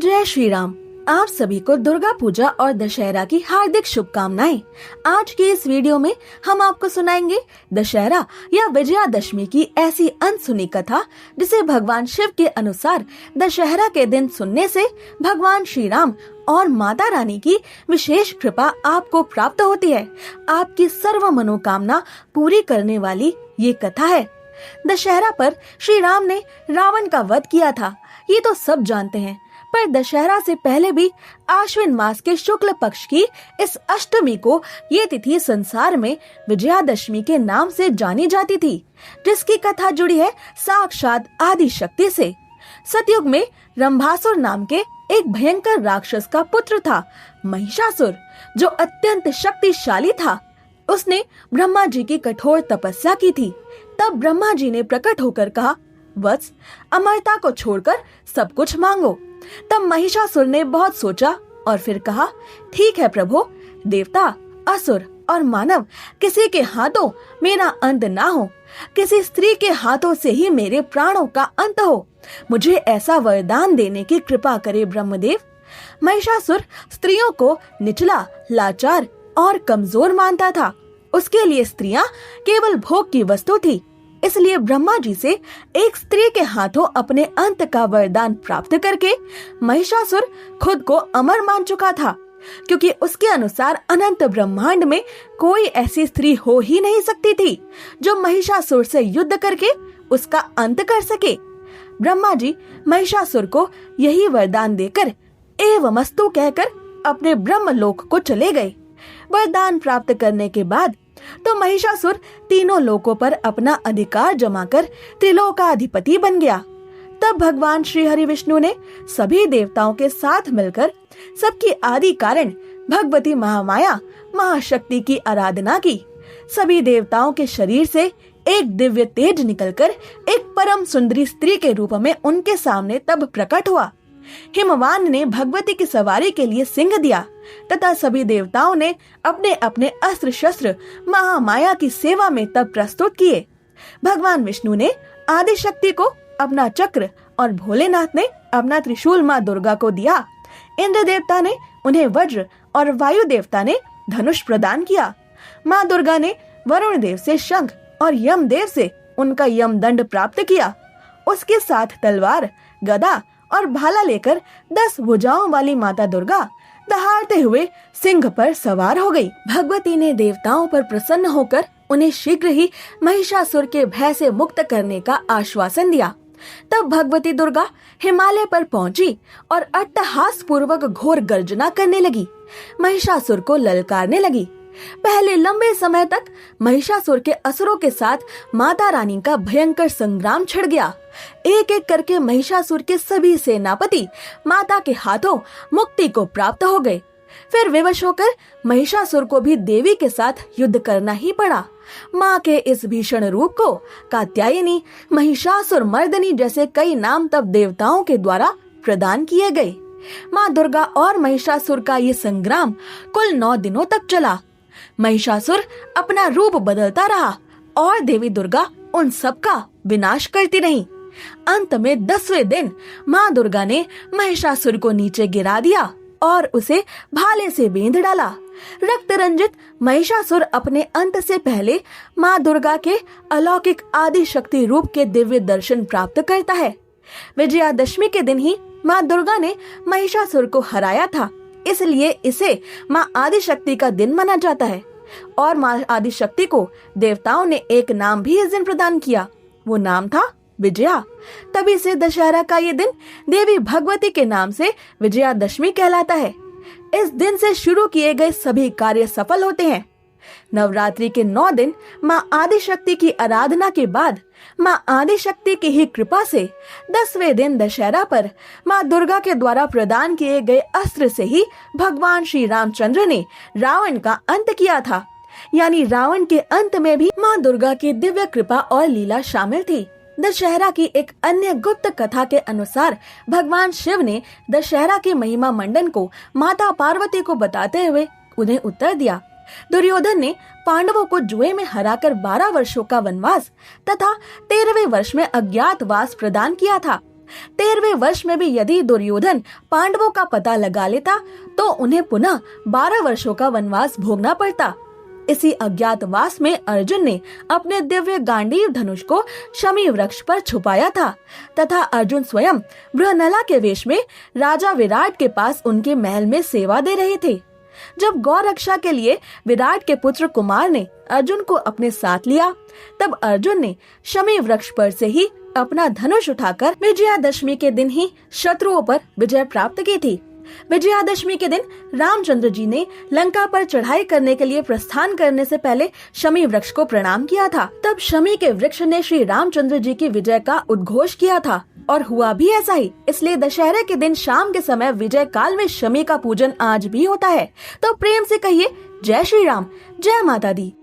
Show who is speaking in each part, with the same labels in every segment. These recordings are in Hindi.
Speaker 1: जय श्री राम। आप सभी को दुर्गा पूजा और दशहरा की हार्दिक शुभकामनाएं। आज की इस वीडियो में हम आपको सुनाएंगे दशहरा या विजयादशमी की ऐसी अनसुनी कथा जिसे भगवान शिव के अनुसार दशहरा के दिन सुनने से भगवान श्री राम और माता रानी की विशेष कृपा आपको प्राप्त होती है। आपकी सर्व मनोकामना पूरी करने वाली ये कथा है। दशहरा पर श्री राम ने रावण का वध किया था, ये तो सब जानते हैं। पर दशहरा से पहले भी आश्विन मास के शुक्ल पक्ष की इस अष्टमी को ये तिथि संसार में विजयादशमी के नाम से जानी जाती थी, जिसकी कथा जुड़ी है साक्षात आदि शक्ति से। सतयुग में रंभासुर नाम के एक भयंकर राक्षस का पुत्र था महिषासुर, जो अत्यंत शक्तिशाली था। उसने ब्रह्मा जी की कठोर तपस्या की थी। तब ब्रह्मा जी ने प्रकट होकर कहा, वत्स, अमरता को छोड़कर सब कुछ मांगो। तब महिषासुर ने बहुत सोचा और फिर कहा, ठीक है प्रभु, देवता, असुर और मानव किसी के हाथों मेरा अंत ना हो, किसी स्त्री के हाथों से ही मेरे प्राणों का अंत हो। मुझे ऐसा वरदान देने की कृपा करे ब्रह्मदेव। महिषासुर स्त्रियों को निचला, लाचार और कमजोर मानता था। उसके लिए स्त्रियां केवल भोग की वस्तु थी। इसलिए ब्रह्मा जी से एक स्त्री के हाथों अपने अंत का वरदान प्राप्त करके महिषासुर खुद को अमर मान चुका था, क्योंकि उसके अनुसार अनंत ब्रह्मांड में कोई ऐसी स्त्री हो ही नहीं सकती थी जो महिषासुर से युद्ध करके उसका अंत कर सके। ब्रह्मा जी महिषासुर को यही वरदान देकर एवमस्तु कहकर अपने ब्रह्मलोक को चले गए। वरदान प्राप्त करने के बाद तो महिषासुर तीनों लोकों पर अपना अधिकार जमाकर त्रिलोकाधिपति बन गया। तब भगवान श्री हरि विष्णु ने सभी देवताओं के साथ मिलकर सबकी आदि कारण भगवती महामाया महाशक्ति की आराधना की। सभी देवताओं के शरीर से एक दिव्य तेज निकलकर एक परम सुंदरी स्त्री के रूप में उनके सामने तब प्रकट हुआ। हिमवान ने भगवती की सवारी के लिए सिंह दिया तथा सभी देवताओं ने अपने अपने अस्त्र शस्त्र महामाया की सेवा में तब प्रस्तुत किए। भगवान विष्णु ने आदि शक्ति को अपना चक्र और भोलेनाथ ने अपना त्रिशूल माँ दुर्गा को दिया। इंद्र देवता ने उन्हें वज्र और वायु देवता ने धनुष प्रदान किया। माँ दुर्गा ने वरुण देव से शंख और यम देव से उनका यम दंड प्राप्त किया। उसके साथ तलवार, गदा और भाला लेकर 10 भुजाओं वाली माता दुर्गा दहाड़ते हुए सिंह पर सवार हो गई। भगवती ने देवताओं पर प्रसन्न होकर उन्हें शीघ्र ही महिषासुर के भय से मुक्त करने का आश्वासन दिया। तब भगवती दुर्गा हिमालय पर पहुंची और अट्टहास पूर्वक घोर गर्जना करने लगी, महिषासुर को ललकारने लगी। पहले लंबे समय तक महिषासुर के असुरों के साथ माता रानी का भयंकर संग्राम छिड़ गया। एक एक करके महिषासुर के सभी सेनापति माता के हाथों मुक्ति को प्राप्त हो गए। फिर विवश होकर महिषासुर को भी देवी के साथ युद्ध करना ही पड़ा। माँ के इस भीषण रूप को कात्यायनी, महिषासुर मर्दनी जैसे कई नाम तब देवताओं के द्वारा प्रदान किए गए। माँ दुर्गा और महिषासुर का ये संग्राम कुल 9 दिनों तक चला। महिषासुर अपना रूप बदलता रहा और देवी दुर्गा उन सबका विनाश करती रही। अंत में 10वें दिन माँ दुर्गा ने महिषासुर को नीचे गिरा दिया और उसे भाले से बेंध डाला। रक्त रंजित महिषासुर अपने अंत से पहले माँ दुर्गा के अलौकिक आदि शक्ति रूप के दिव्य दर्शन प्राप्त करता है। विजयादशमी के दिन ही माँ दुर्गा ने महिषासुर को हराया था, इसलिए इसे माँ आदिशक्ति का दिन माना जाता है। और माँ आदिशक्ति को देवताओं ने एक नाम भी इस दिन प्रदान किया, वो नाम था विजया। तभी से दशहरा का ये दिन देवी भगवती के नाम से विजयादशमी कहलाता है। इस दिन से शुरू किए गए सभी कार्य सफल होते हैं। नवरात्रि के 9 दिन माँ आदिशक्ति की आराधना के बाद माँ आदिशक्ति की ही कृपा से 10वें दिन दशहरा पर माँ दुर्गा के द्वारा प्रदान किए गए अस्त्र से ही भगवान श्री रामचंद्र ने रावण का अंत किया था। यानी रावण के अंत में भी माँ दुर्गा की दिव्य कृपा और लीला शामिल थी। दशहरा की एक अन्य गुप्त कथा के अनुसार भगवान शिव ने दशहरा के महिमा मंडन को माता पार्वती को बताते हुए उन्हें उत्तर दिया। दुर्योधन ने पांडवों को जुए में हराकर 12 वर्षों का वनवास तथा 13वें वर्ष में अज्ञातवास प्रदान किया था। 13वें वर्ष में भी यदि दुर्योधन पांडवों का पता लगा लेता तो उन्हें पुनः 12 वर्षों का वनवास भोगना पड़ता। इसी अज्ञातवास में अर्जुन ने अपने दिव्य गांडीव धनुष को शमी वृक्ष पर छुपाया था तथा अर्जुन स्वयं बृहनला के वेश में राजा विराट के पास उनके महल में सेवा दे रहे थे। जब गौ रक्षा के लिए विराट के पुत्र कुमार ने अर्जुन को अपने साथ लिया, तब अर्जुन ने शमी वृक्ष पर से ही अपना धनुष उठाकर विजयादशमी के दिन ही शत्रुओं पर विजय प्राप्त की थी। विजयादशमी के दिन रामचंद्र जी ने लंका पर चढ़ाई करने के लिए प्रस्थान करने से पहले शमी वृक्ष को प्रणाम किया था। तब शमी के वृक्ष ने श्री रामचंद्र जी की विजय का उद्घोष किया था और हुआ भी ऐसा ही। इसलिए दशहरे के दिन शाम के समय विजय काल में शमी का पूजन आज भी होता है। तो प्रेम से कहिए जय श्री राम, जय माता दी।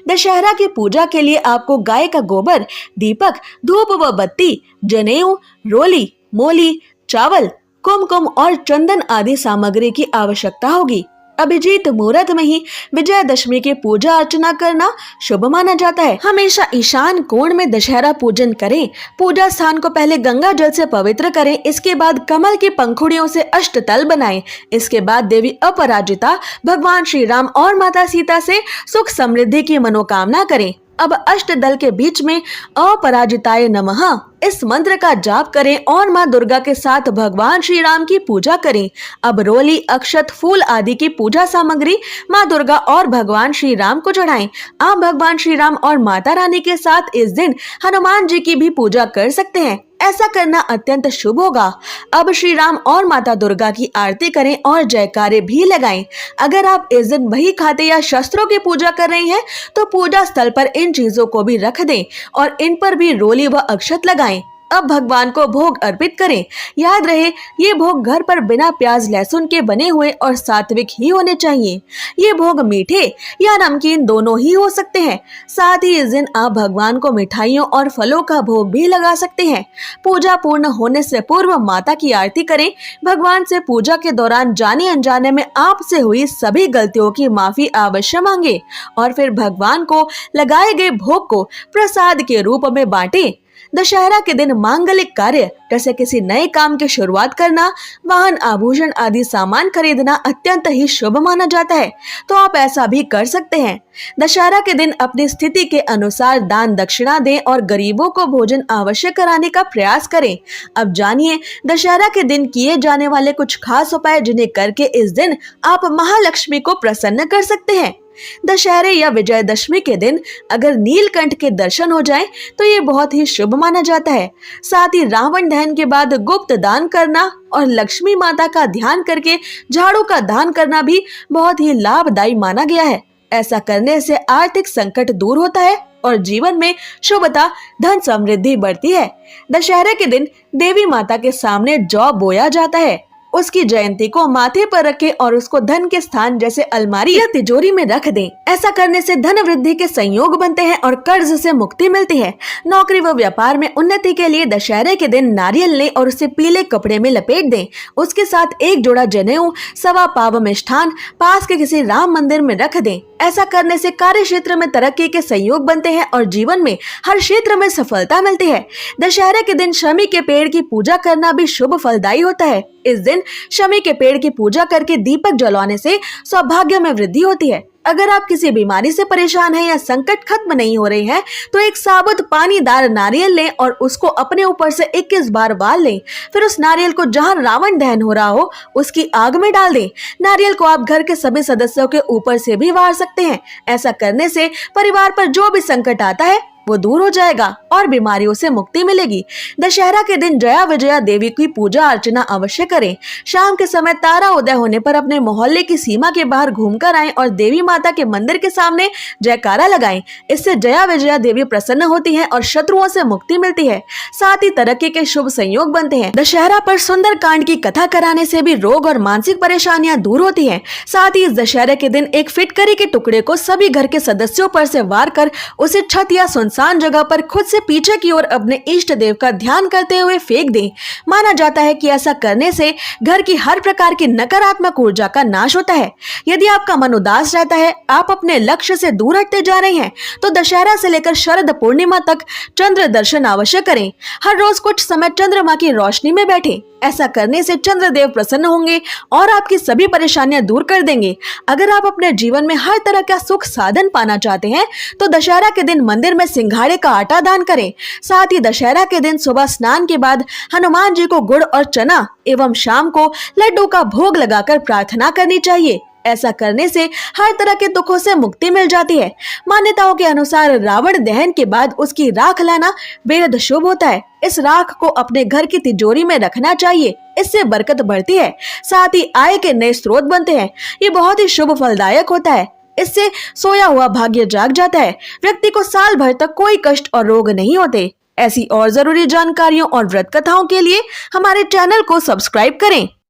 Speaker 1: दशहरा की पूजा के लिए आपको गाय का गोबर, दीपक, धूप व बत्ती, जनेऊ, रोली, मोली, चावल, कुमकुम और चंदन आदि सामग्री की आवश्यकता होगी। अभिजीत मुहूर्त में ही विजयादशमी की पूजा अर्चना करना शुभ माना जाता है। हमेशा ईशान कोण में दशहरा पूजन करें। पूजा स्थान को पहले गंगा जल से पवित्र करें। इसके बाद कमल की पंखुड़ियों से अष्टतल बनाएं। इसके बाद देवी अपराजिता, भगवान श्री राम और माता सीता से सुख समृद्धि की मनोकामना करें। अब अष्टदल के बीच में अपराजिताय नमः इस मंत्र का जाप करें और माँ दुर्गा के साथ भगवान श्री राम की पूजा करें। अब रोली, अक्षत, फूल आदि की पूजा सामग्री माँ दुर्गा और भगवान श्री राम को चढ़ाएं। आप भगवान श्री राम और माता रानी के साथ इस दिन हनुमान जी की भी पूजा कर सकते हैं। ऐसा करना अत्यंत शुभ होगा। अब श्री राम और माता दुर्गा की आरती करें और जयकारे भी लगाएं। अगर आप इस दिन बही खाते या शस्त्रों की पूजा कर रही हैं, तो पूजा स्थल पर इन चीजों को भी रख दें और इन पर भी रोली व अक्षत लगाएं। अब भगवान को भोग अर्पित करें। याद रहे, ये भोग घर पर बिना प्याज लहसुन के बने हुए और सात्विक ही होने चाहिए। ये भोग मीठे या नमकीन दोनों ही हो सकते हैं। साथ ही इस दिन आप भगवान को मिठाइयों और फलों का भोग भी लगा सकते हैं। पूजा पूर्ण होने से पूर्व माता की आरती करें। भगवान से पूजा के दौरान जाने अनजाने में आपसे हुई सभी गलतियों की माफी अवश्य मांगे और फिर भगवान को लगाए गए भोग को प्रसाद के रूप में बांटें। दशहरा के दिन मांगलिक कार्य जैसे किसी नए काम की शुरुआत करना, वाहन, आभूषण आदि सामान खरीदना अत्यंत ही शुभ माना जाता है, तो आप ऐसा भी कर सकते हैं। दशहरा के दिन अपनी स्थिति के अनुसार दान दक्षिणा दें और गरीबों को भोजन अवश्य कराने का प्रयास करें। अब जानिए दशहरा के दिन किए जाने वाले कुछ खास उपाय जिन्हें करके इस दिन आप महालक्ष्मी को प्रसन्न कर सकते हैं। दशहरे या विजयदशमी के दिन अगर नीलकंठ के दर्शन हो जाएं, तो ये बहुत ही शुभ माना जाता है। साथ ही रावण दहन के बाद गुप्त दान करना और लक्ष्मी माता का ध्यान करके झाड़ू का दान करना भी बहुत ही लाभदायी माना गया है। ऐसा करने से आर्थिक संकट दूर होता है और जीवन में शुभता, धन समृद्धि बढ़ती है। दशहरे के दिन देवी माता के सामने जौ बोया जाता है। उसकी जयंती को माथे पर रखें और उसको धन के स्थान जैसे अलमारी या तिजोरी में रख दें। ऐसा करने से धन वृद्धि के संयोग बनते हैं और कर्ज से मुक्ति मिलती है। नौकरी व व्यापार में उन्नति के लिए दशहरे के दिन नारियल लें और उसे पीले कपड़े में लपेट दें। उसके साथ एक जोड़ा जनेऊ, सवा पाव मिष्ठान पास के किसी राम मंदिर में रख दें। ऐसा करने से कार्य क्षेत्र में तरक्की के संयोग बनते हैं और जीवन में हर क्षेत्र में सफलता मिलती है। दशहरे के दिन शमी के पेड़ की पूजा करना भी शुभ फलदायी होता है। इस दिन शमी के पेड़ की पूजा करके दीपक जलाने से सौभाग्य में वृद्धि होती है। अगर आप किसी बीमारी से परेशान हैं या संकट खत्म नहीं हो रहे हैं, तो एक साबुत पानीदार नारियल लें और उसको अपने ऊपर से 21 बार वार लें। फिर उस नारियल को जहां रावण दहन हो रहा हो उसकी आग में डाल दें। नारियल को आप घर के सभी सदस्यों के ऊपर से भी वार सकते हैं। ऐसा करने से परिवार पर जो भी संकट आता है वो दूर हो जाएगा और बीमारियों से मुक्ति मिलेगी। दशहरा के दिन जया विजया देवी की पूजा अर्चना अवश्य करें। शाम के समय तारा उदय होने पर अपने मोहल्ले की सीमा के बाहर घूमकर आएं और देवी माता के मंदिर के सामने जयकारा लगाएं। इससे जया विजया देवी प्रसन्न होती हैं और शत्रुओं से मुक्ति मिलती है। साथ ही तरक्की के शुभ संयोग बनते हैं। दशहरा पर सुंदर कांड की कथा कराने से भी रोग और मानसिक परेशानियां दूर होती हैं। साथ ही इस दशहरे के दिन एक फिटकरी के टुकड़े को सभी घर के सदस्यों पर से वार कर उसे छत या सुनसान जगह पर खुद से पीछे की ओर अपने इष्ट देव का ध्यान करते हुए फेंक दें। माना जाता है कि ऐसा करने से घर की हर प्रकार की नकारात्मक ऊर्जा का नाश होता है। यदि आपका मन उदास रहता है, आप अपने लक्ष्य से दूर हटते जा रहे हैं, तो दशहरा से लेकर शरद पूर्णिमा तक चंद्र दर्शन अवश्य करें। हर रोज कुछ समय चंद्रमा की रोशनी में बैठें। ऐसा करने से चंद्रदेव प्रसन्न होंगे और आपकी सभी परेशानियां दूर कर देंगे। अगर आप अपने जीवन में हर तरह का सुख साधन पाना चाहते हैं, तो दशहरा के दिन मंदिर में सिंघाड़े का आटा दान करें। साथ ही दशहरा के दिन सुबह स्नान के बाद हनुमान जी को गुड़ और चना एवं शाम को लड्डू का भोग लगाकर प्रार्थना करनी चाहिए। ऐसा करने से हर तरह के दुखों से मुक्ति मिल जाती है। मान्यताओं के अनुसार रावण दहन के बाद उसकी राख लाना बेहद शुभ होता है। इस राख को अपने घर की तिजोरी में रखना चाहिए। इससे बरकत बढ़ती है, साथ ही आय के नए स्रोत बनते हैं। ये बहुत ही शुभ फलदायक होता है। इससे सोया हुआ भाग्य जाग जाता है। व्यक्ति को साल भर तक कोई कष्ट और रोग नहीं होते। ऐसी और जरूरी जानकारियों और व्रत कथाओं के लिए हमारे चैनल को सब्सक्राइब करें।